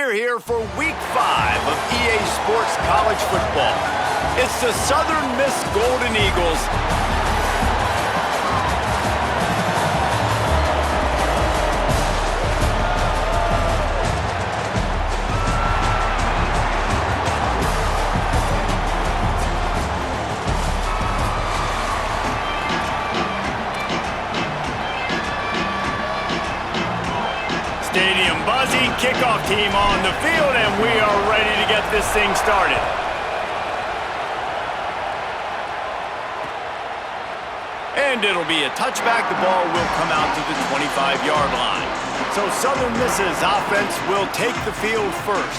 We're here for Week 5 of EA Sports College Football. It's the Southern Miss Golden Eagles Stadium buzzing, kickoff team on the field, and we are ready to get this thing started. And it'll be a touchback. The ball will come out to the 25-yard line. So Southern Miss's offense will take the field first.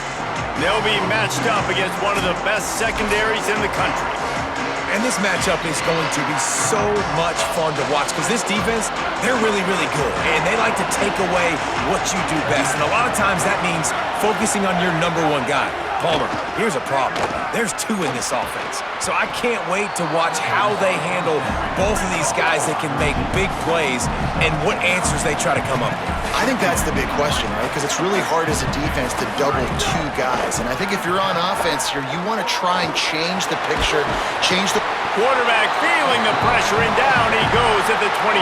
They'll be matched up against one of the best secondaries in the country. And this matchup is going to be so much fun to watch because this defense, they're really, really good. And they like to take away what you do best. And a lot of times that means focusing on your number one guy. Palmer, here's a problem. There's two in this offense. So I can't wait to watch how they handle both of these guys that can make big plays and what answers they try to come up with. I think that's the big question, right? Because it's really hard as a defense to double two guys. And I think if you're on offense here, you want to try and change the picture, change the... Quarterback feeling the pressure, and down he goes at the 22.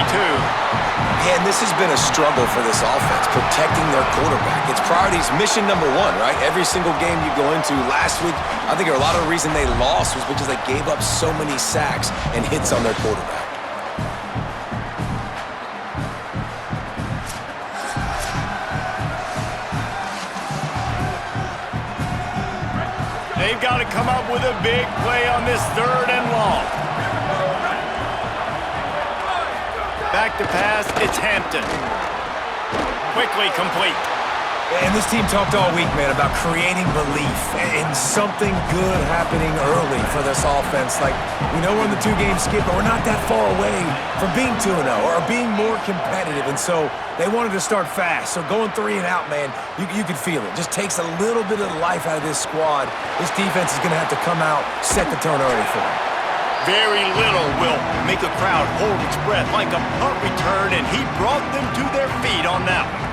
And this has been a struggle for this offense, protecting their quarterback. It's priorities, mission number one, right? Every single game you go into. Last week, I think a lot of the reason they lost was because they gave up so many sacks and hits on their quarterback. They've got to come up with a big play on this 3rd and long. Back to pass, it's Hampton. Quickly complete. And this team talked all week, man, about creating belief and something good happening early for this offense. Like, we know we're in the two-game skip, but we're not that far away from being 2-0 or being more competitive. And so they wanted to start fast. So going 3 and out, man, you could feel it. Just takes a little bit of the life out of this squad. This defense is going to have to come out, set the tone early for them. Very little will make a crowd hold its breath like a punt return, and he brought them to their feet on that one.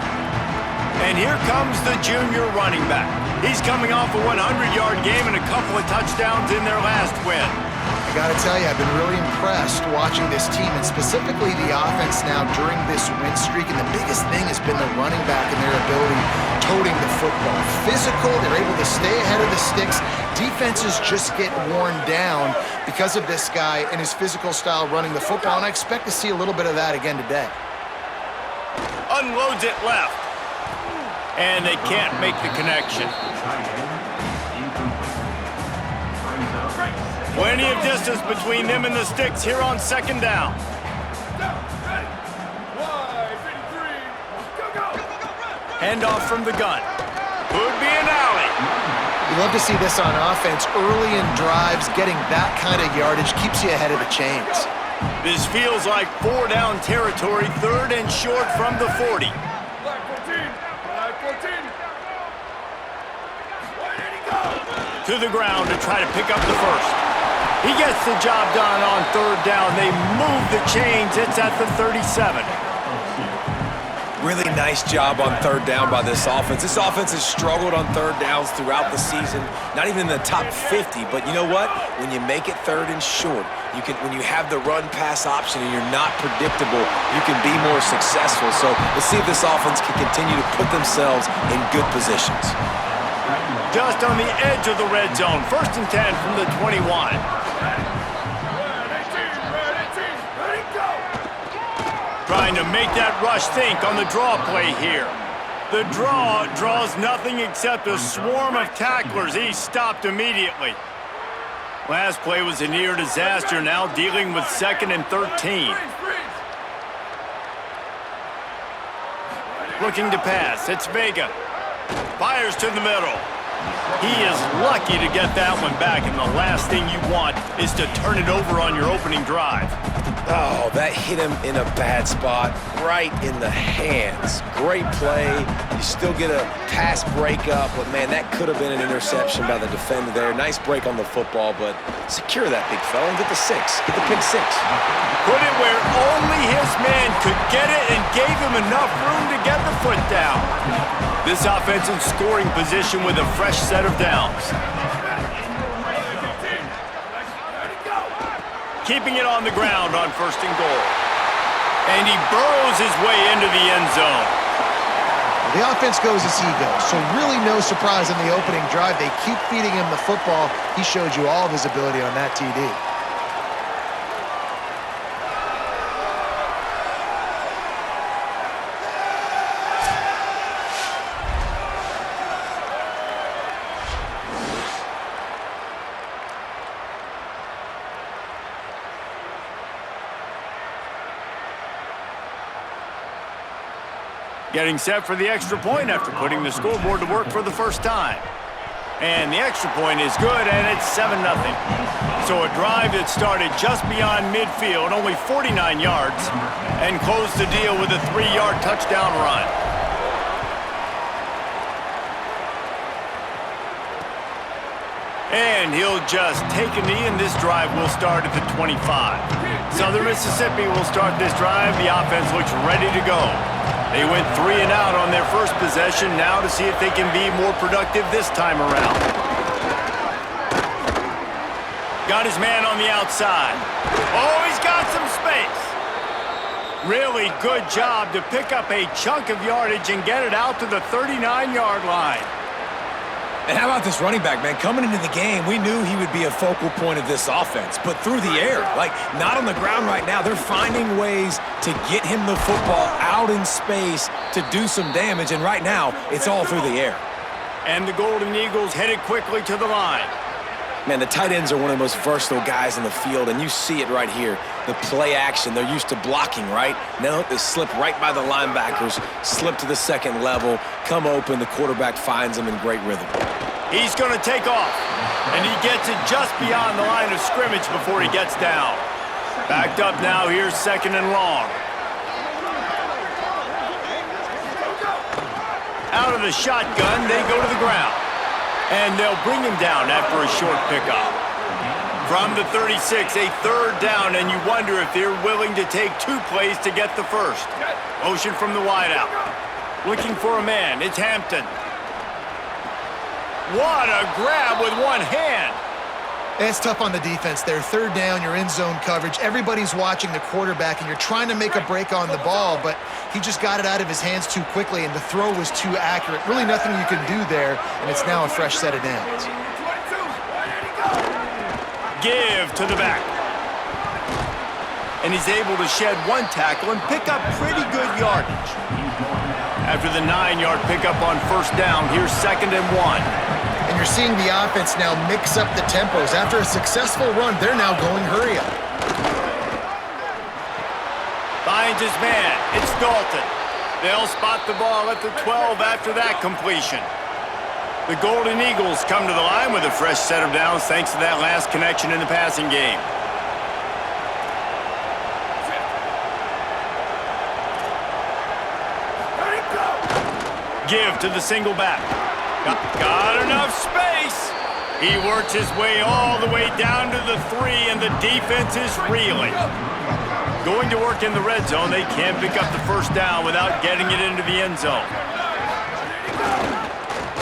And here comes the junior running back. He's coming off a 100-yard game and a couple of touchdowns in their last win. I got to tell you, I've been really impressed watching this team, and specifically the offense now during this win streak. And the biggest thing has been the running back and their ability toting the football. Physical, they're able to stay ahead of the sticks. Defenses just get worn down because of this guy and his physical style running the football, and I expect to see a little bit of that again today. Unloads it left. And they can't make the connection. Plenty of distance between them and the sticks here on 2nd down. Handoff from the gun. Could be an alley. You love to see this on offense. Early in drives, getting that kind of yardage keeps you ahead of the chains. This feels like 4-down territory, 3rd and short from the 40. To the ground to try to pick up the first. He gets the job done on 3rd down. They move the chains. It's at the 37. Really nice job on 3rd down by this offense. This offense has struggled on 3rd downs throughout the season. Not even in the top 50, but you know what? When you make it 3rd and short, when you have the run-pass option and you're not predictable, you can be more successful. So let's see if this offense can continue to put themselves in good positions. Just on the edge of the red zone. 1st and 10 from the 21. Trying to make that rush think on the draw play here. The draw draws nothing except a swarm of tacklers. He's stopped immediately. Last play was a near disaster, now dealing with 2nd and 13. Looking to pass, it's Vega. Fires to the middle. He is lucky to get that one back, and the last thing you want is to turn it over on your opening drive. Oh, that hit him in a bad spot, right in the hands. Great play. You still get a pass breakup, but man, that could have been an interception by the defender there. Nice break on the football, but secure that big fella and get the 6. Get the pick 6. Put it where only his man could get it and gave him enough room to get the foot down. The this offense in scoring position with a fresh set of downs. Keeping it on the ground on 1st and goal. And he burrows his way into the end zone. The offense goes as he goes, so really no surprise in the opening drive. They keep feeding him the football. He showed you all of his ability on that TD. Getting set for the extra point after putting the scoreboard to work for the first time. And the extra point is good, and it's 7-0. So a drive that started just beyond midfield, only 49 yards, and closed the deal with a 3-yard touchdown run. And he'll just take a knee, and this drive will start at the 25. Southern Mississippi will start this drive. The offense looks ready to go. They went 3 and out on their first possession, now to see if they can be more productive this time around. Got his man on the outside. Oh, he's got some space. Really good job to pick up a chunk of yardage and get it out to the 39-yard line. And how about this running back, man? Coming into the game, we knew he would be a focal point of this offense, but through the air, like not on the ground right now. They're finding ways to get him the football out in space to do some damage, and right now, it's all through the air. And the Golden Eagles headed quickly to the line. Man, the tight ends are one of the most versatile guys in the field, and you see it right here. The play action, they're used to blocking, right? Now they slip right by the linebackers, slip to the second level, come open, the quarterback finds them in great rhythm. He's going to take off, and he gets it just beyond the line of scrimmage before he gets down. Backed up now, here's 2nd and long. Out of the shotgun, they go to the ground. And they'll bring him down after a short pickup. From the 36, a 3rd down, and you wonder if they're willing to take 2 plays to get the first. Motion from the wideout. Looking for a man, it's Hampton. What a grab with one hand. It's tough on the defense there. 3rd down, you're in zone coverage. Everybody's watching the quarterback, and you're trying to make a break on the ball, but he just got it out of his hands too quickly, and the throw was too accurate. Really nothing you can do there, and it's now a fresh set of downs. Give to the back. And he's able to shed 1 tackle and pick up pretty good yardage. After the 9-yard pickup on 1st down, here's 2nd and 1. And you're seeing the offense now mix up the tempos. After a successful run, they're now going hurry up. Finds his man. It's Dalton. They'll spot the ball at the 12 after that completion. The Golden Eagles come to the line with a fresh set of downs thanks to that last connection in the passing game. Give to the single back. Got enough space. He works his way all the way down to the 3, and the defense is reeling. Going to work in the red zone, they can't pick up the 1st down without getting it into the end zone.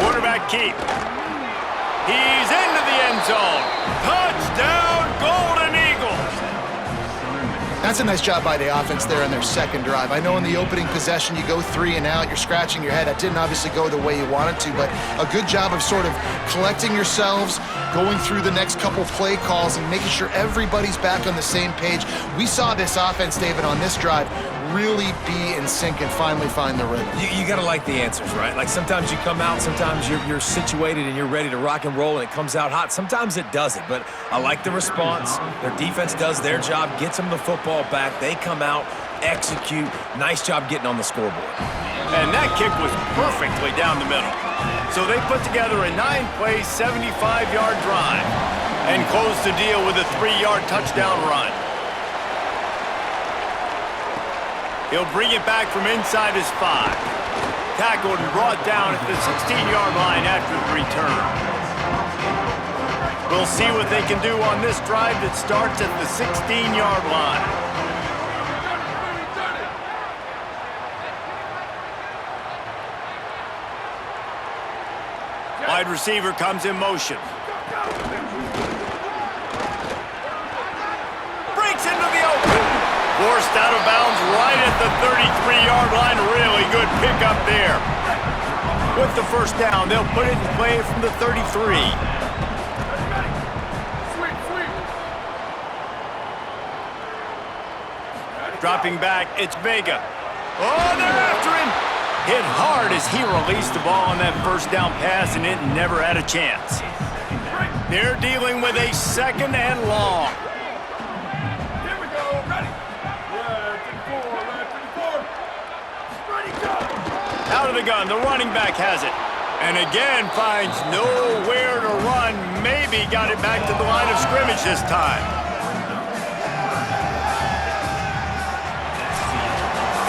Quarterback keep. He's into the end zone. Touchdown, Golden Eagles. That's a nice job by the offense there on their 2nd drive. I know in the opening possession you go 3 and out, you're scratching your head. That didn't obviously go the way you wanted to, but a good job of sort of collecting yourselves, going through the next couple play calls and making sure everybody's back on the same page. We saw this offense, David, on this drive really be in sync and finally find the rhythm. You got to like the answers, right? Like sometimes you come out, sometimes you're situated and you're ready to rock and roll and it comes out hot. Sometimes it doesn't, but I like the response. Their defense does their job, gets them the football back. They come out, execute. Nice job getting on the scoreboard. And that kick was perfectly down the middle. So they put together a 9-play, 75-yard drive and closed the deal with a 3-yard touchdown run. He'll bring it back from inside his 5. Tackled and brought down at the 16-yard line after the return. We'll see what they can do on this drive that starts at the 16-yard line. Wide receiver comes in motion. Breaks into the open. Forced out of bounds right at the 33-yard line. Really good pickup there. With the first down, they'll put it in play from the 33. Dropping back, it's Vega. Oh, they're after him. Hit hard as he released the ball on that first down pass, and it never had a chance. They're dealing with a second and long. Here we go, ready. Ready, go. Out of the gun, the running back has it. And again, finds nowhere to run. Maybe got it back to the line of scrimmage this time.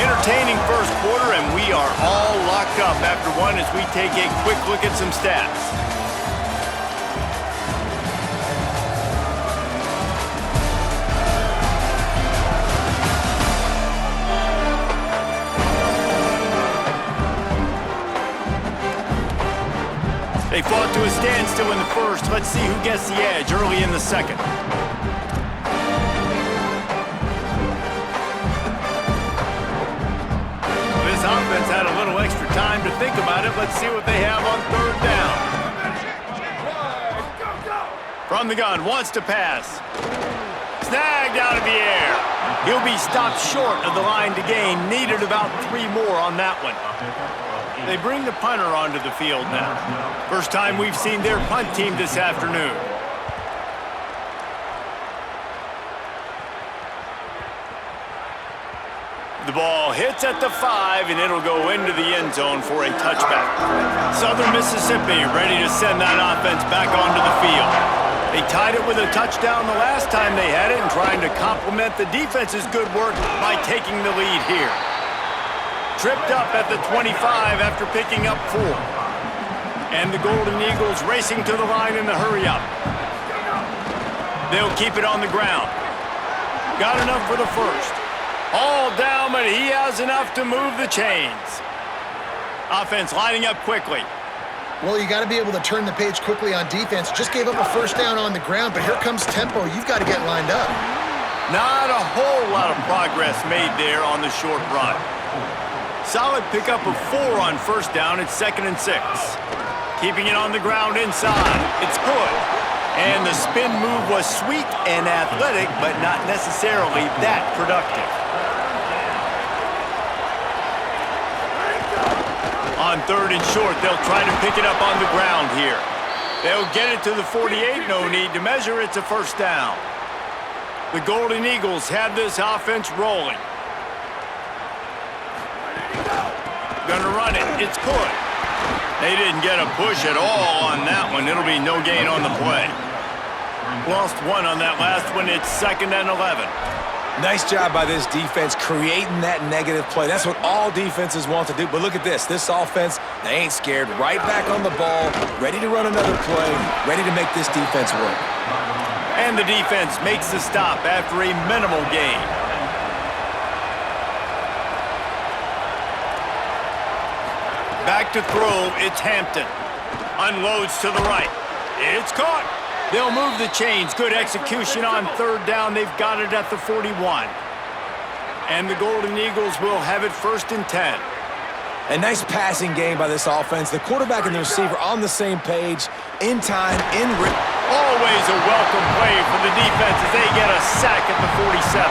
Entertaining first quarter, and we are all locked up after one as we take a quick look at some stats. They fought to a standstill in the first. Let's see who gets the edge early in the second. This offense had a little extra time to think about it. Let's see what they have on third down. From the gun, wants to pass. Snagged out of the air. He'll be stopped short of the line to gain. Needed about 3 more on that one. They bring the punter onto the field now. First time we've seen their punt team this afternoon. The ball hits at the 5, and it'll go into the end zone for a touchback. Southern Mississippi ready to send that offense back onto the field. They tied it with a touchdown the last time they had it and trying to complement the defense's good work by taking the lead here. Tripped up at the 25 after picking up 4. And the Golden Eagles racing to the line in the hurry-up. They'll keep it on the ground. Got enough for the first. All down, but he has enough to move the chains. Offense lining up quickly. Well, you got to be able to turn the page quickly on defense. Just gave up a first down on the ground, but here comes tempo. You've got to get lined up. Not a whole lot of progress made there on the short run. Solid pickup of 4 on first down. It's 2nd and 6. Keeping it on the ground inside. It's good. And the spin move was sweet and athletic, but not necessarily that productive. On 3rd and short, they'll try to pick it up on the ground here. They'll get it to the 48. No need to measure. It's a first down. The Golden Eagles have this offense rolling. Gonna run it. It's good. They didn't get a push at all on that one. It'll be no gain on the play. Lost 1 on that last one. It's 2nd and 11. Nice job by this defense creating that negative play. That's what all defenses want to do. But look at this. This offense, they ain't scared. Right back on the ball, ready to run another play, ready to make this defense work. And the defense makes the stop after a minimal gain. Back to throw, it's Hampton. Unloads to the right. It's caught. They'll move the chains. Good execution on 3rd down. They've got it at the 41. And the Golden Eagles will have it 1st and 10. A nice passing game by this offense. The quarterback and the receiver on the same page, in time, in rhythm. Always a welcome play for the defense as they get a sack at the 47.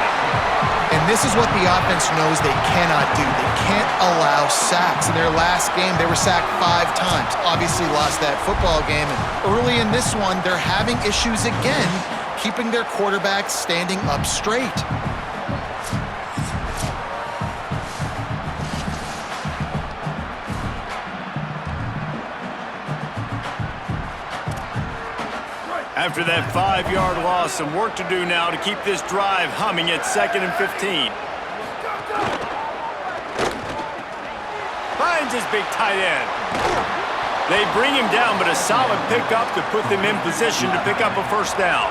And this is what the offense knows they cannot do. They can't allow sacks. In their last game, they were sacked 5 times. Obviously lost that football game. And early in this one, they're having issues again, keeping their quarterback standing up straight. After that 5-yard loss, some work to do now to keep this drive humming at 2nd and 15. Finds his big tight end. They bring him down, but a solid pickup to put them in position to pick up a first down.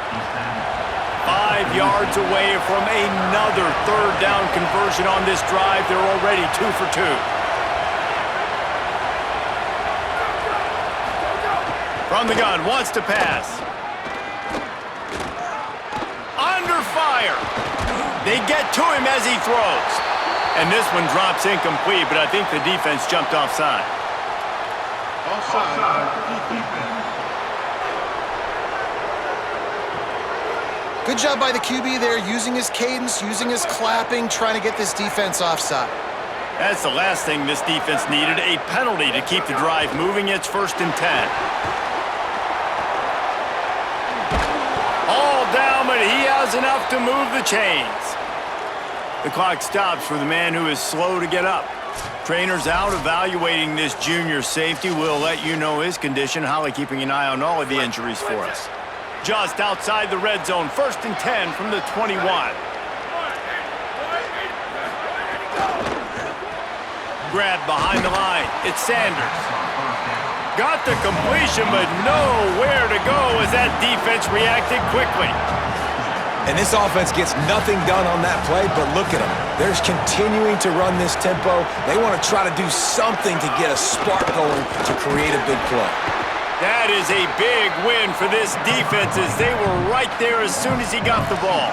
5 yards away from another 3rd down conversion on this drive. They're already 2 for 2. On the gun, wants to pass. Under fire. They get to him as he throws. And this one drops incomplete, but I think the defense jumped offside. Good job by the QB there, using his cadence, using his clapping, trying to get this defense offside. That's the last thing this defense needed, a penalty to keep the drive moving. It's 1st and 10. All down, but he has enough to move the chains. The clock stops for the man who is slow to get up. Trainer's out evaluating this junior safety. We'll let you know his condition. Holly keeping an eye on all of the injuries for us. Just outside the red zone, 1st and 10 from the 21. Grab behind the line. It's Sanders. Got the completion, but nowhere to go as that defense reacted quickly. And this offense gets nothing done on that play, but look at them. They're continuing to run this tempo. They want to try to do something to get a spark going to create a big play. That is a big win for this defense as they were right there as soon as he got the ball.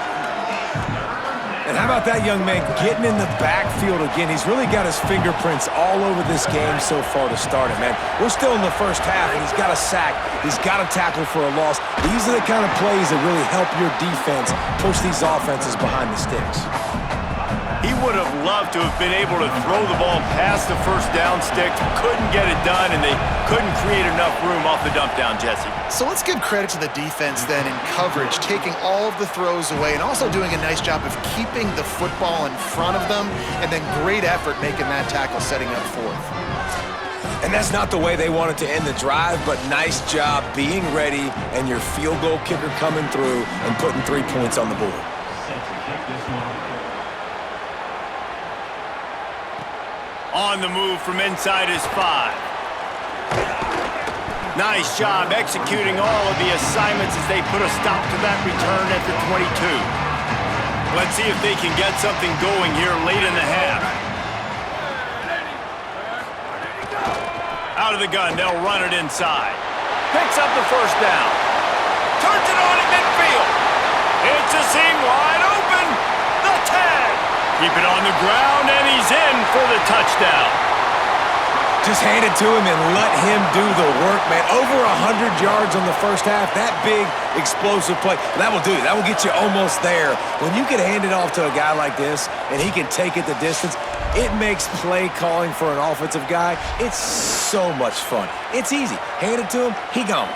And how about that young man getting in the backfield again? He's really got his fingerprints all over this game so far to start it, man. We're still in the first half, and he's got a sack. He's got a tackle for a loss. These are the kind of plays that really help your defense push these offenses behind the sticks. He would have loved to have been able to throw the ball past the first down stick. Couldn't get it done, and they couldn't create enough room off the dump down, Jesse. So let's give credit to the defense then in coverage, taking all of the throws away and also doing a nice job of keeping the football in front of them, and then great effort making that tackle setting up 4th. And that's not the way they wanted to end the drive, but nice job being ready and your field goal kicker coming through and putting 3 points on the board. On the move from inside his 5. Nice job executing all of the assignments as they put a stop to that return at the 22. Let's see if they can get something going here late in the half. Out of the gun, they'll run it inside. Picks up the 1st down. Turns it on at midfield. It's a seam wide open. The 10. Keep it on the ground, and he's in for the touchdown. Just hand it to him and let him do the work, man. Over 100 yards on the first half. That big, explosive play. That will do it. That will get you almost there. When you can hand it off to a guy like this, and he can take it the distance, it makes play calling for an offensive guy. It's so much fun. It's easy. Hand it to him, he gone.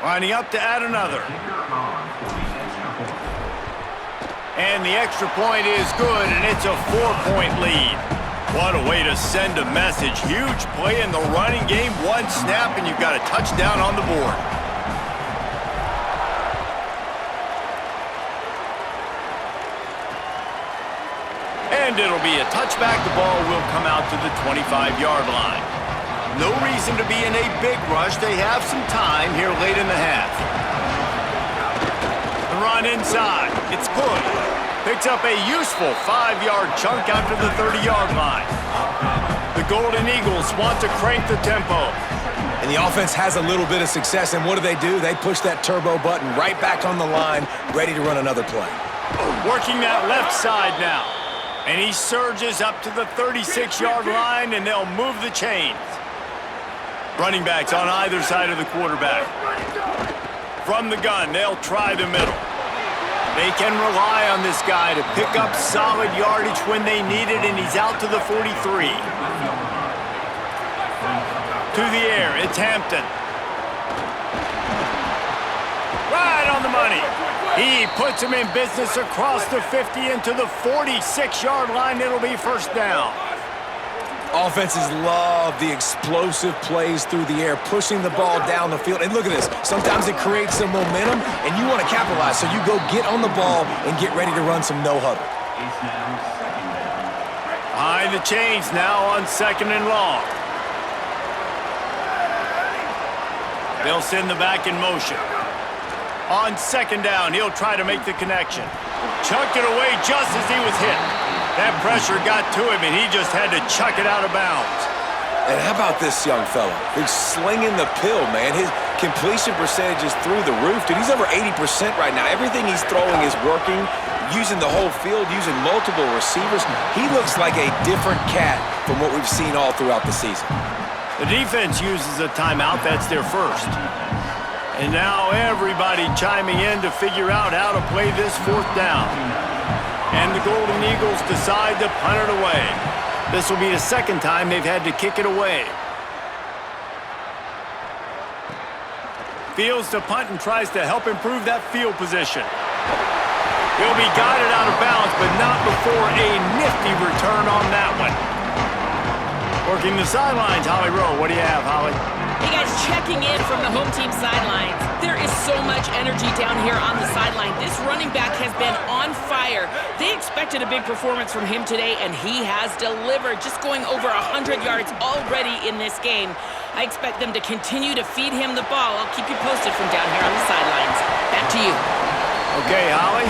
Lining up to add another. And the extra point is good, and it's a 4-point lead. What a way to send a message. Huge play in the running game. One snap, and you've got a touchdown on the board. And it'll be a touchback. The ball will come out to the 25-yard line. No reason to be in a big rush. They have some time here late in the half. The run inside. It's good. Picks up a useful 5-yard chunk out to the 30-yard line. The Golden Eagles want to crank the tempo. And the offense has a little bit of success, and what do? They push that turbo button right back on the line, ready to run another play. Working that left side now. And he surges up to the 36-yard line, and they'll move the chains. Running backs on either side of the quarterback. From the gun, they'll try the middle. They can rely on this guy to pick up solid yardage when they need it, and he's out to the 43. To the air, it's Hampton. Right on the money. He puts him in business across the 50 into the 46-yard line. It'll be 1st down. Offenses love the explosive plays through the air, pushing the ball down the field. And look at this. Sometimes it creates some momentum, and you want to capitalize. So you go get on the ball and get ready to run some no-huddle. Behind the chains now on 2nd and long. They'll send the back in motion. On 2nd down, he'll try to make the connection. Chucked it away just as he was hit. That pressure got to him, and he just had to chuck it out of bounds. And how about this young fella? He's slinging the pill, man. His completion percentage is through the roof. Dude, he's over 80% right now. Everything he's throwing is working, using the whole field, using multiple receivers. He looks like a different cat from what we've seen all throughout the season. The defense uses a timeout. That's their first. And now everybody chiming in to figure out how to play this 4th down. And the Golden Eagles decide to punt it away. This will be the 2nd time they've had to kick it away. Fields to punt and tries to help improve that field position. He'll be guided out of bounds, but not before a nifty return on that one. Working the sidelines, Holly Rowe. What do you have, Holly? Hey guys, checking in from the home team sidelines. There is so much energy down here on the sideline. This running back has been on fire. They expected a big performance from him today, and he has delivered, just going over 100 yards already in this game. I expect them to continue to feed him the ball. I'll keep you posted from down here on the sidelines. Back to you. Okay, Holly.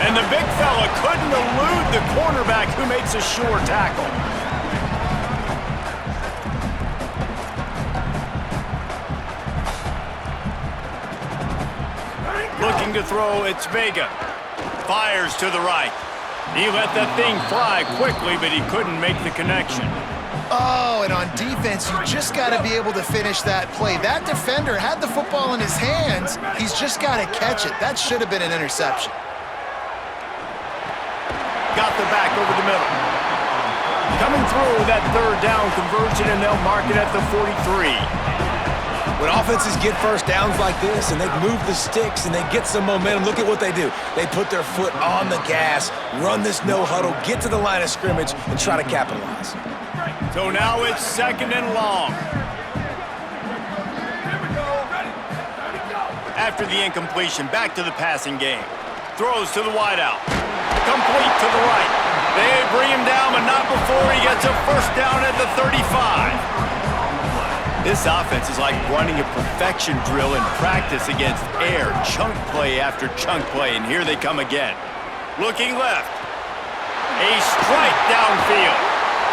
And the big fella couldn't elude the cornerback who makes a sure tackle. Looking to throw, it's Vega. Fires to the right. He let that thing fly quickly, but he couldn't make the connection. Oh, and on defense, you just got to be able to finish that play. That defender had the football in his hands. He's just got to catch it. That should have been an interception. Got the back over the middle. Coming through that 3rd down conversion, and they'll mark it at the 43. When offenses get first downs like this and they move the sticks and they get some momentum, look at what they do. They put their foot on the gas, run this no huddle, get to the line of scrimmage, and try to capitalize. So now it's 2nd and long. Here we go. Ready. Ready, go. After the incompletion, back to the passing game. Throws to the wideout. Complete to the right. They bring him down, but not before he gets a 1st down at the 35. This offense is like running a perfection drill in practice against air, chunk play after chunk play, and here they come again. Looking left. A strike downfield.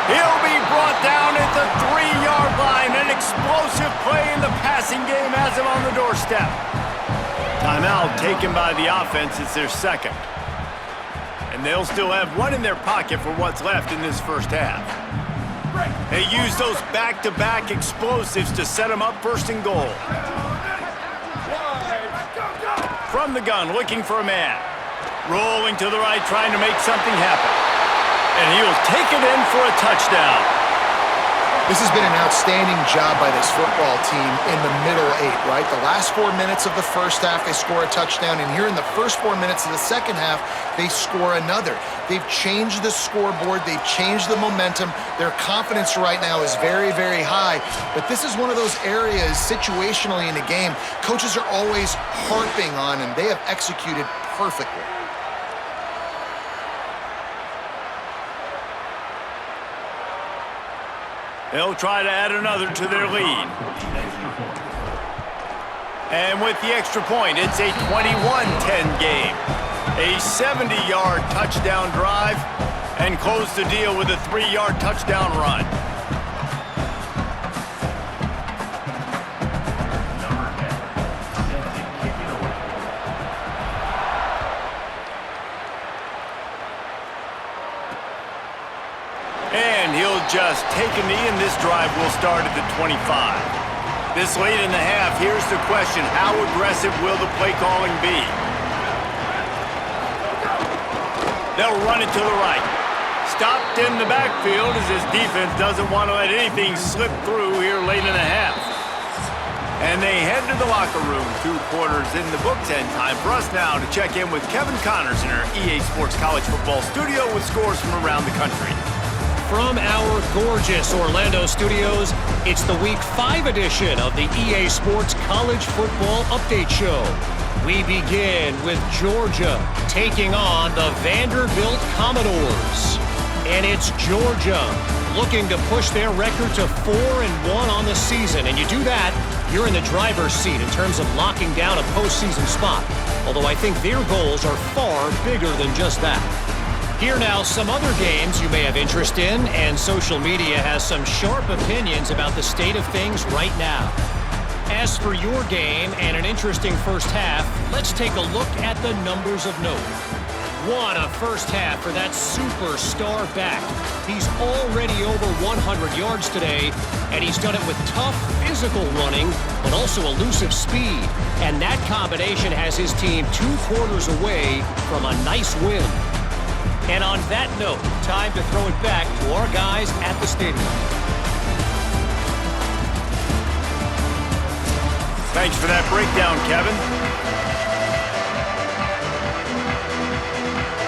He'll be brought down at the 3-yard line. An explosive play in the passing game has him on the doorstep. Timeout taken by the offense. It's their 2nd. And they'll still have one in their pocket for what's left in this 1st half. They use those back-to-back explosives to set them up 1st and goal. From the gun, looking for a man. Rolling to the right, trying to make something happen. And he'll take it in for a touchdown. This has been an outstanding job by this football team in the middle 8, right? The last 4 minutes of the 1st half, they score a touchdown, and here in the first 4 minutes of the 2nd half, they score another. They've changed the scoreboard. They've changed the momentum. Their confidence right now is very, very high, but this is one of those areas situationally in a game coaches are always harping on, and they have executed perfectly. They'll try to add another to their lead. And with the extra point, it's a 21-10 game. A 70-yard touchdown drive, and close the deal with a 3-yard touchdown run. And he'll just take a knee, and this drive will start at the 25. This late in the half, here's the question: how aggressive will the play calling be? They'll run it to the right. Stopped in the backfield as his defense doesn't want to let anything slip through here late in the half. And they head to the locker room. 2 quarters in the books, and time for us now to check in with Kevin Connors in our EA Sports College Football studio with scores from around the country. From our gorgeous Orlando studios, it's the Week 5 edition of the EA Sports College Football Update Show. We begin with Georgia taking on the Vanderbilt Commodores. And it's Georgia looking to push their record to 4-1 on the season. And you do that, you're in the driver's seat in terms of locking down a postseason spot. Although I think their goals are far bigger than just that. Here now, some other games you may have interest in, and social media has some sharp opinions about the state of things right now. As for your game and an interesting first half, let's take a look at the numbers of note. What a first half for that superstar back. He's already over 100 yards today, and he's done it with tough physical running, but also elusive speed. And that combination has his team 2 quarters away from a nice win. And on that note, time to throw it back to our guys at the stadium. Thanks for that breakdown, Kevin.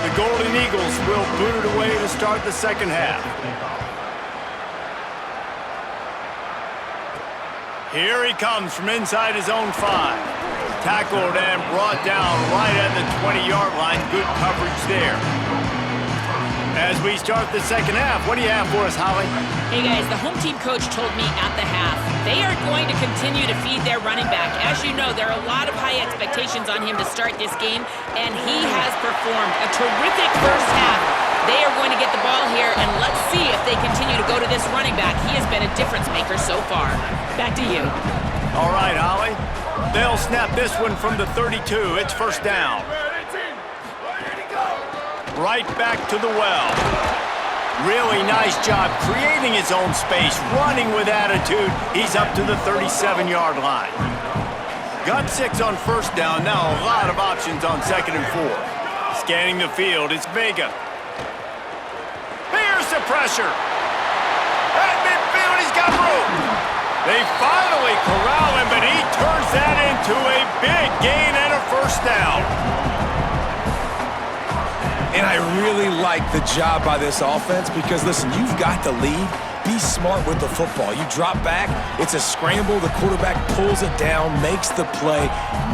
The Golden Eagles will boot it away to start the second half. Here he comes from inside his own 5. Tackled and brought down right at the 20-yard line. Good coverage there. As we start the second half, what do you have for us, Holly? Hey guys, the home team coach told me at the half they are going to continue to feed their running back. As you know, there are a lot of high expectations on him to start this game, and he has performed a terrific first half. They are going to get the ball here, and let's see if they continue to go to this running back. He has been a difference maker so far. Back to you. All right, Holly. They'll snap this one from the 32. It's first down. Right back to the well. Really nice job creating his own space, running with attitude. He's up to the 37-yard line. Got 6 on first down. Now a lot of options on 2nd and 4. Scanning the field, it's Vega. Here's the pressure. At midfield, he's got room. They finally corral him, but he turns that into a big gain and a first down. And I really like the job by this offense because, listen, you've got the lead. Be smart with the football. You drop back, it's a scramble. The quarterback pulls it down, makes the play.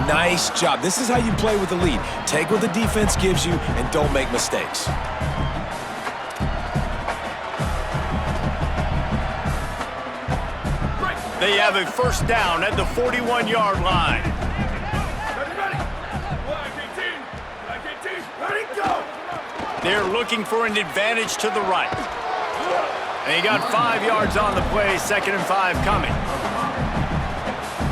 Nice job. This is how you play with the lead. Take what the defense gives you and don't make mistakes. They have a first down at the 41-yard line. They're looking for an advantage to the right. And he got 5 yards on the play, 2nd and 5 coming.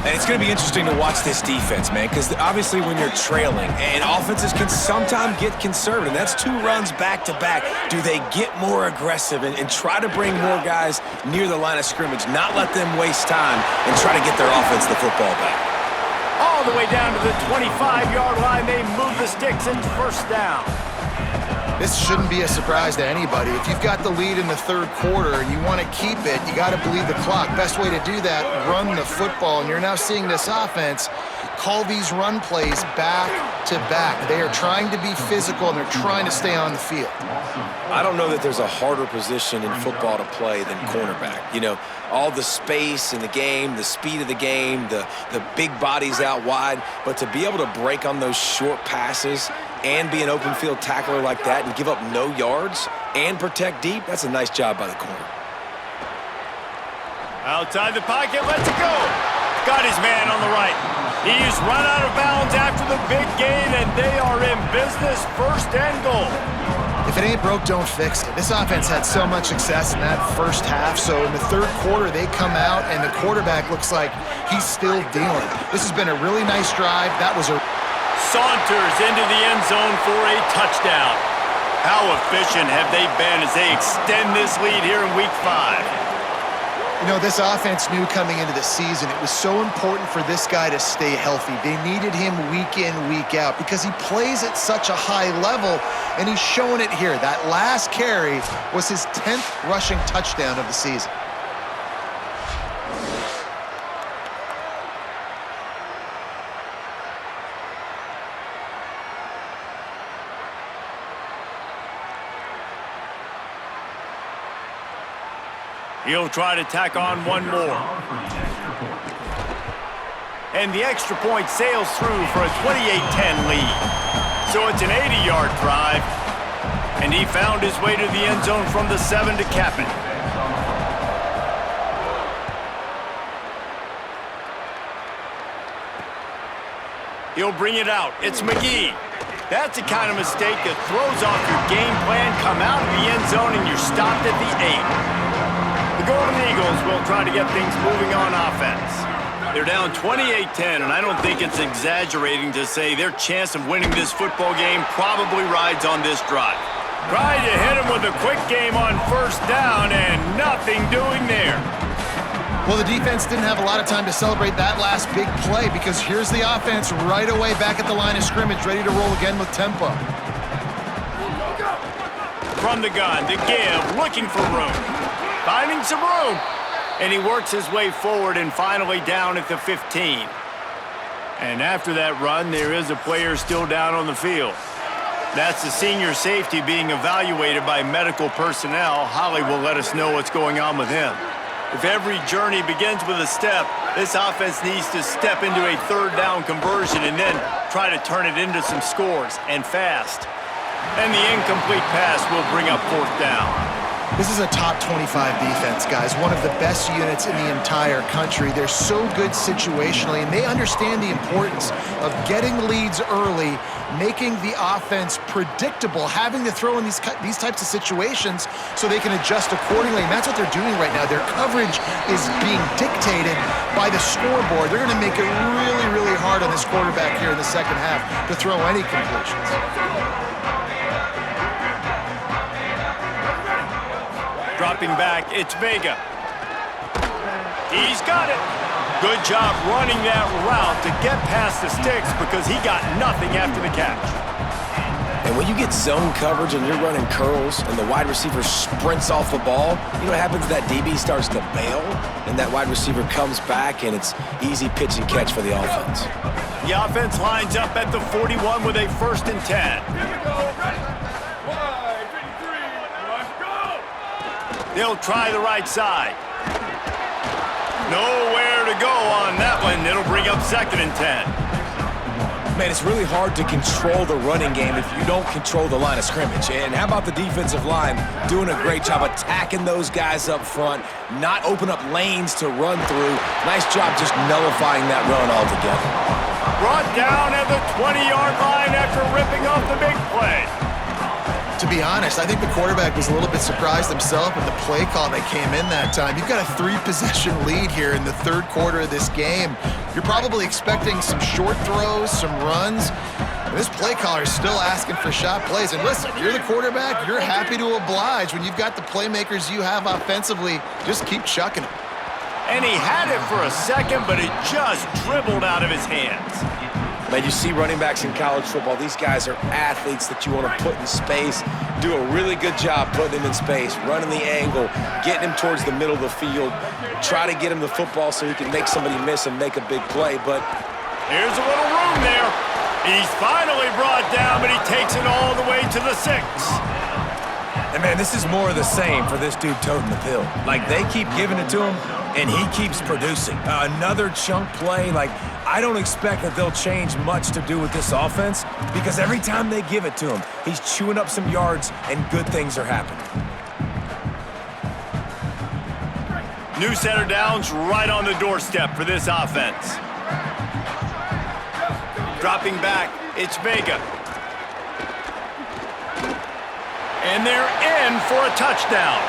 And it's going to be interesting to watch this defense, man, because obviously when you're trailing, and offenses can sometimes get conservative. That's 2 runs back-to-back. Do they get more aggressive and try to bring more guys near the line of scrimmage, not let them waste time, and try to get their offense the football back? All the way down to the 25-yard line, they move the sticks. It's first down. This shouldn't be a surprise to anybody. If you've got the lead in the 3rd quarter and you want to keep it, you got to bleed the clock. Best way to do that, run the football. And you're now seeing this offense call these run plays back to back. They are trying to be physical, and they're trying to stay on the field. I don't know that there's a harder position in football to play than cornerback. You know, all the space in the game, the speed of the game, the big bodies out wide. But to be able to break on those short passes and be an open field tackler like that and give up no yards and protect deep, that's a nice job by the corner. Outside the pocket, let's go. Got his man on the right. He's run out of bounds after the big gain, and they are in business, 1st and goal. If it ain't broke, don't fix it. This offense had so much success in that first half, so in the 3rd quarter, they come out, and the quarterback looks like he's still dealing. This has been a really nice drive. That was a... Saunters into the end zone for a touchdown. How efficient have they been as they extend this lead here in Week 5? You know, this offense knew coming into the season it was so important for this guy to stay healthy. They needed him week in, week out because he plays at such a high level, and he's showing it here. That last carry was his 10th rushing touchdown of the season. He'll try to tack on one more. And the extra point sails through for a 28-10 lead. So it's an 80-yard drive. And he found his way to the end zone from the 7 to cap it. He'll bring it out. It's McGee. That's the kind of mistake that throws off your game plan. Come out of the end zone and you're stopped at the 8. The Golden Eagles will try to get things moving on offense. They're down 28-10, and I don't think it's exaggerating to say their chance of winning this football game probably rides on this drive. Tried to hit him with a quick game on first down, and nothing doing there. Well, the defense didn't have a lot of time to celebrate that last big play because here's the offense right away back at the line of scrimmage, ready to roll again with tempo. From the gun, the give, looking for room. Finding some room. And he works his way forward and finally down at the 15. And after that run, there is a player still down on the field. That's the senior safety being evaluated by medical personnel. Holly will let us know what's going on with him. If every journey begins with a step, this offense needs to step into a third down conversion and then try to turn it into some scores, and fast. And the incomplete pass will bring up fourth down. This is a top 25 defense, guys. One of the best units in the entire country. They're so good situationally, and they understand the importance of getting leads early, making the offense predictable, having to throw in these types of situations so they can adjust accordingly. And that's what they're doing right now. Their coverage is being dictated by the scoreboard. They're going to make it really, really hard on this quarterback here in the second half to throw any completions. Dropping back, it's Vega. He's got it. Good job running that route to get past the sticks because he got nothing after the catch. And when you get zone coverage and you're running curls and the wide receiver sprints off the ball, you know what happens? That DB starts to bail and that wide receiver comes back and it's easy pitch and catch for the offense. The offense lines up at the 41 with a 1st and 10. Here we go. Ready? 5, 53. Let's go. They'll try the right side. Nowhere to go on that one. It'll bring up 2nd and 10. Man, it's really hard to control the running game if you don't control the line of scrimmage. And how about the defensive line doing a great job attacking those guys up front, not open up lanes to run through. Nice job just nullifying that run altogether. Brought down at the 20-yard line after ripping off the big play. To be honest, I think the quarterback was a little bit surprised himself with the play call that came in that time. You've got a 3-possession lead here in the third quarter of this game. You're probably expecting some short throws, some runs. And this play caller is still asking for shot plays. And listen, you're the quarterback. You're happy to oblige. When you've got the playmakers you have offensively, just keep chucking them. And he had it for a second, but it just dribbled out of his hands. Man, you see running backs in college football, these guys are athletes that you want to put in space, do a really good job putting them in space, running the angle, getting him towards the middle of the field, try to get him the football so he can make somebody miss and make a big play, but here's a little room there. He's finally brought down, but he takes it all the way to the 6. and man, this is more of the same for this dude toting the pill. Like, they keep giving it to him, and he keeps producing. Another chunk play, like, I don't expect that they'll change much to do with this offense because every time they give it to him, he's chewing up some yards and good things are happening. New center downs right on the doorstep for this offense. Dropping back, it's Vega. And they're in for a touchdown.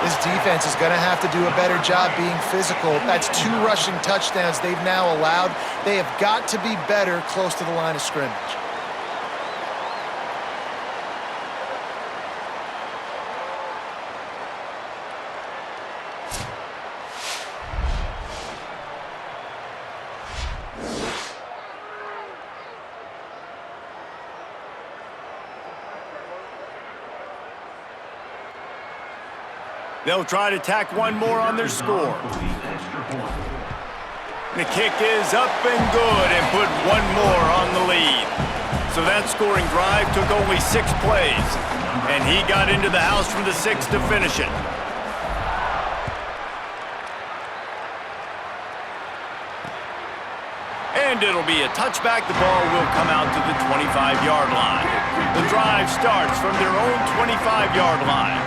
This defense is going to have to do a better job being physical. That's 2 rushing touchdowns they've now allowed. They have got to be better close to the line of scrimmage. They'll try to tack one more on their score. The kick is up and good and put one more on the lead. So that scoring drive took only 6 plays, and he got into the house from the 6 to finish it. And it'll be a touchback. The ball will come out to the 25-yard line. The drive drive starts from their own 25-yard line.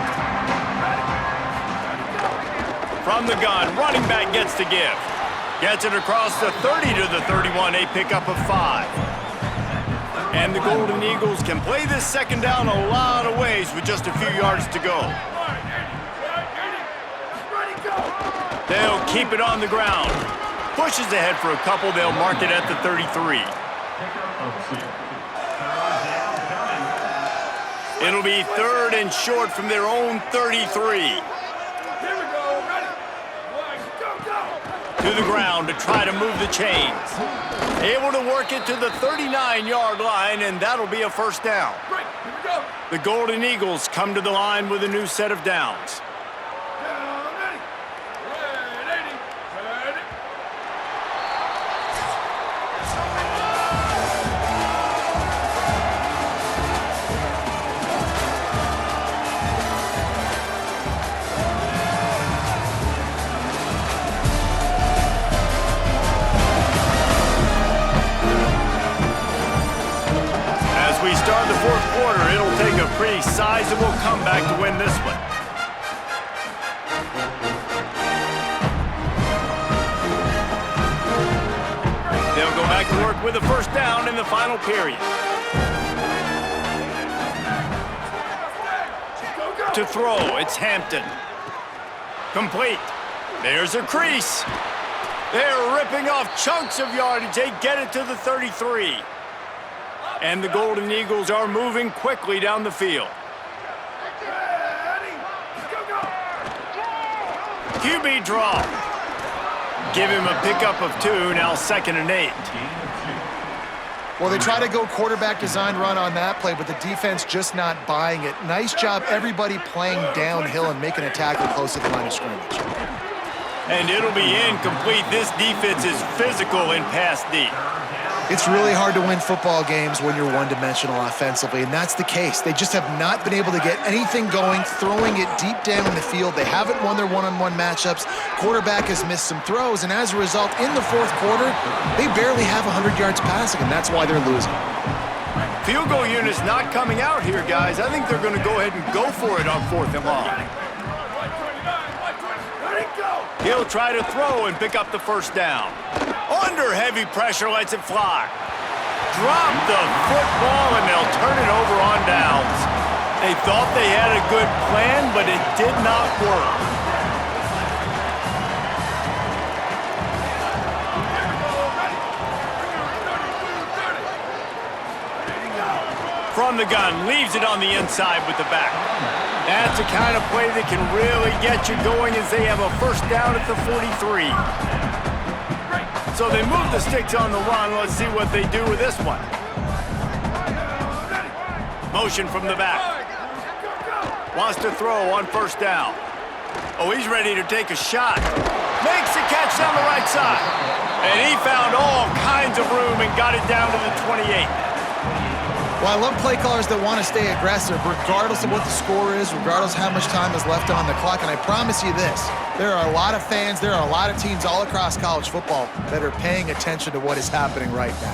From the gun, running back gets to give. Gets it across the 30 to the 31, a pickup of 5. And the Golden Eagles can play this second down a lot of ways with just a few yards to go. They'll keep it on the ground. Pushes ahead for a couple, they'll mark it at the 33. It'll be 3rd and short from their own 33. To the ground to try to move the chains. Able to work it to the 39-yard line, and that'll be a first down. The Golden Eagles come to the line with a new set of downs. We start the 4th quarter, it'll take a pretty sizable comeback to win this one. They'll go back to work with a first down in the final period. To throw, it's Hampton. Complete. There's a crease. They're ripping off chunks of yardage. They get it to the 33. And the Golden Eagles are moving quickly down the field. QB draw. Give him a pickup of 2, now 2nd and 8. Well, they try to go quarterback design run on that play, but the defense just not buying it. Nice job, everybody playing downhill and making a tackle close to the line of scrimmage. And it'll be incomplete. This defense is physical in pass D. It's really hard to win football games when you're one-dimensional offensively, and that's the case. They just have not been able to get anything going, throwing it deep down in the field. They haven't won their one-on-one matchups. Quarterback has missed some throws, and as a result, in the 4th quarter, they barely have 100 yards passing, and that's why they're losing. Field goal unit's not coming out here, guys. I think they're going to go ahead and go for it on 4th and long. He'll try to throw and pick up the first down. Under heavy pressure, lets it fly. Drop the football, and they'll turn it over on downs. They thought they had a good plan, but it did not work. From the gun, leaves it on the inside with the back. That's the kind of play that can really get you going as they have a first down at the 43. So they move the sticks on the run. Let's see what they do with this one. Motion from the back. Wants to throw on first down. Oh, he's ready to take a shot. Makes the catch down the right side. And he found all kinds of room and got it down to the 28. Well, I love play callers that want to stay aggressive regardless of what the score is, regardless of how much time is left on the clock. And I promise you this, there are a lot of fans, there are a lot of teams all across college football that are paying attention to what is happening right now.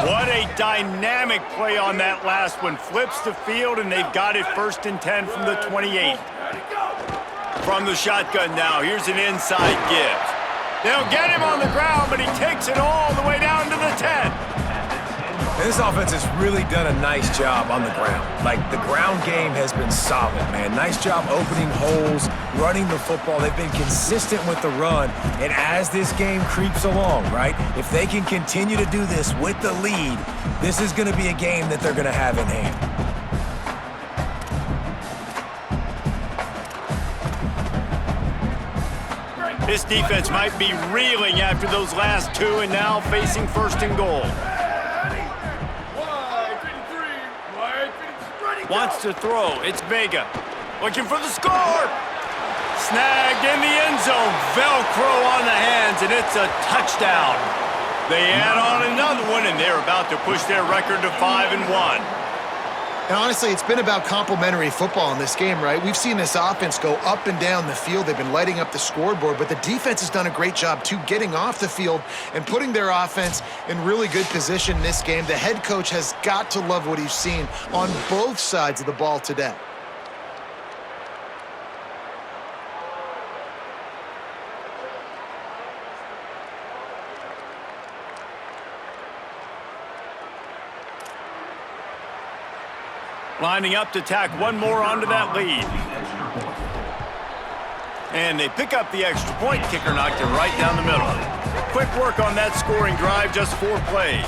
What a dynamic play on that last one. Flips the field, and they've got it 1st and 10 from the 28. From the shotgun now, here's an inside give. They'll get him on the ground, but he takes it all the way down to the 10. This offense has really done a nice job on the ground. Like, the ground game has been solid, man. Nice job opening holes, running the football. They've been consistent with the run. And as this game creeps along, right, if they can continue to do this with the lead, this is going to be a game that they're going to have in hand. This defense might be reeling after those last 2 and now facing 1st and goal. Wants to throw. It's Vega. Looking for the score. Snagged in the end zone. Velcro on the hands, and it's a touchdown. They add on another one, and they're about to push their record to 5-1. And honestly, it's been about complementary football in this game, right? We've seen this offense go up and down the field. They've been lighting up the scoreboard, but the defense has done a great job, too, getting off the field and putting their offense in really good position in this game. The head coach has got to love what he's seen on both sides of the ball today. Lining up to tack one more onto that lead. And they pick up the extra point. Kicker knocked it right down the middle. Quick work on that scoring drive, just 4 plays.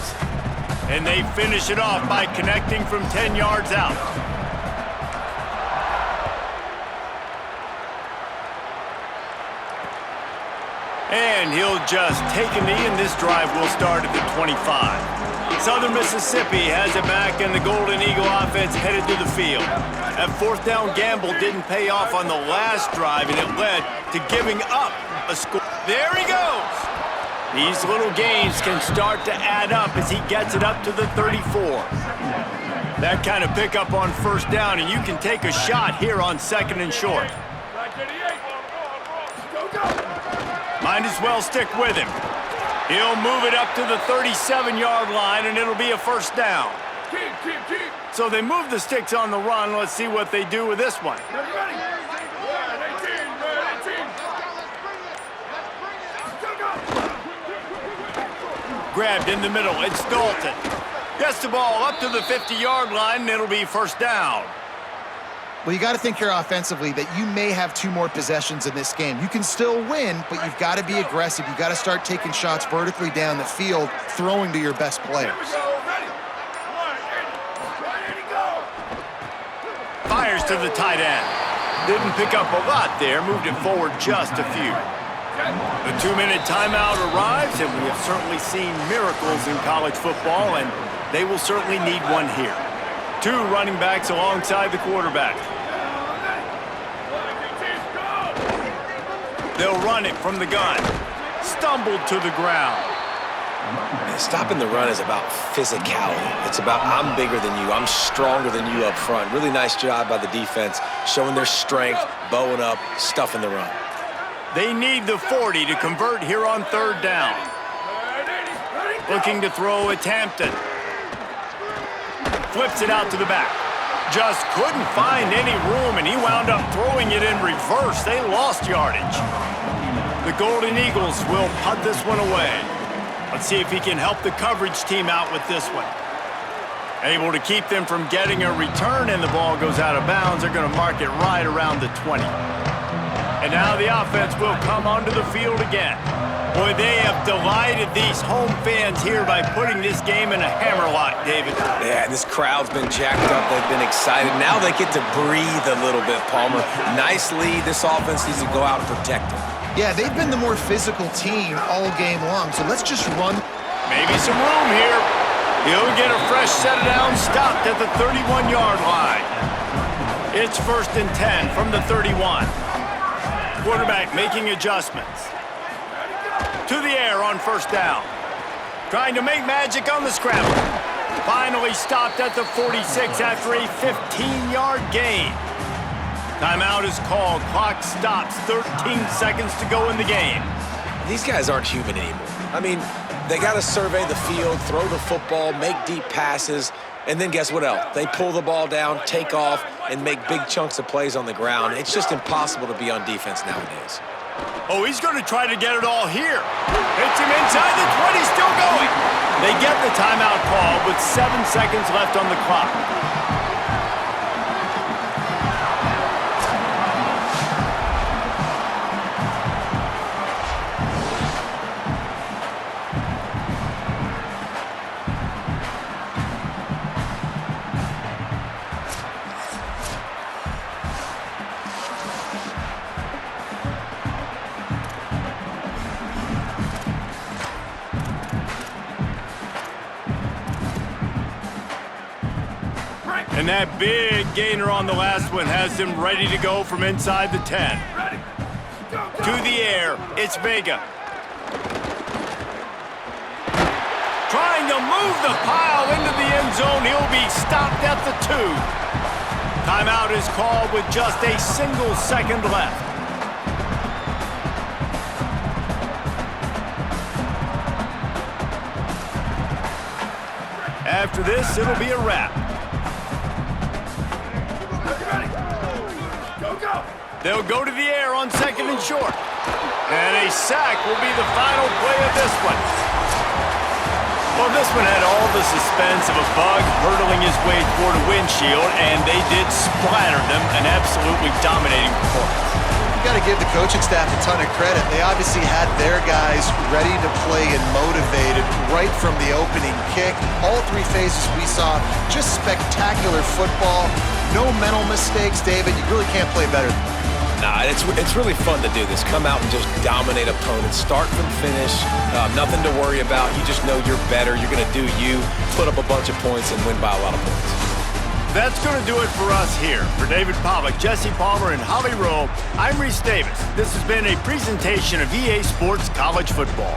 And they finish it off by connecting from 10 yards out. And he'll just take a knee, and this drive will start at the 25. Southern Mississippi has it back, and the Golden Eagle offense headed to the field. That 4th down gamble didn't pay off on the last drive, and it led to giving up a score. There he goes! These little gains can start to add up as he gets it up to the 34. That kind of pickup on 1st down, and you can take a shot here on 2nd and short. Might as well stick with him. He'll move it up to the 37-yard line, and it'll be a 1st down. So they move the sticks on the run. Let's see what they do with this one. Grabbed in the middle. It's Dalton. Gets the ball up to the 50-yard line, and it'll be 1st down. Well, you got to think here offensively that you may have 2 more possessions in this game. You can still win, but you've got to be aggressive. You've got to start taking shots vertically down the field, throwing to your best players. Fires to the tight end. Didn't pick up a lot there, moved it forward just a few. The 2-minute timeout arrives, and we have certainly seen miracles in college football, and they will certainly need one here. 2 running backs alongside the quarterback. They'll run it from the gun. Stumbled to the ground. Stopping the run is about physicality. It's about I'm bigger than you. I'm stronger than you up front. Really nice job by the defense, showing their strength, bowing up, stuffing the run. They need the 40 to convert here on 3rd down. Looking to throw, it's Hampton. Flips it out to the back. Just couldn't find any room, and he wound up throwing it in reverse. They lost yardage. The Golden Eagles will punt this one away. Let's see if he can help the coverage team out with this one. Able to keep them from getting a return, and the ball goes out of bounds. They're going to mark it right around the 20. And now the offense will come onto the field again. Boy, they have delighted these home fans here by putting this game in a hammerlock, David. Yeah, this crowd's been jacked up. They've been excited. Now they get to breathe a little bit, Palmer. Nice lead. This offense needs to go out and protect it. Yeah, they've been the more physical team all game long, so let's just run. Maybe some room here. He'll get a fresh set of downs, stopped at the 31-yard line. It's 1st and 10 from the 31. Quarterback making adjustments. To the air on 1st down. Trying to make magic on the scramble. Finally stopped at the 46 after a 15-yard gain. Timeout is called. Clock stops. 13 seconds to go in the game. These guys aren't human anymore. I mean, they got to survey the field, throw the football, make deep passes, and then guess what else? They pull the ball down, take off, and make big chunks of plays on the ground. It's just impossible to be on defense nowadays. Oh, he's going to try to get it all here. Hits him inside the 20, still going. They get the timeout call with 7 seconds left on the clock. And that big gainer on the last one has them ready to go from inside the 10. To the air, it's Vega. Trying trying to move the pile into the end zone. He'll be stopped at the 2. Timeout is called with just a single second left. After this, it'll be a wrap. They'll go to the air on 2nd and short. And a sack will be the final play of this one. Well, this one had all the suspense of a bug hurtling his way toward a windshield, and they did splatter them, an absolutely dominating performance. You got to give the coaching staff a ton of credit. They obviously had their guys ready to play and motivated right from the opening kick. All 3 phases we saw, just spectacular football. No mental mistakes, David. You really can't play better. Nah, it's really fun to do this. Come out and just dominate opponents, start from finish. Nothing to worry about. You just know you're better. You're going to do you, put up a bunch of points, and win by a lot of points. That's going to do it for us here. For David Pollack, Jesse Palmer, and Holly Rowe, I'm Reese Davis. This has been a presentation of EA Sports College Football.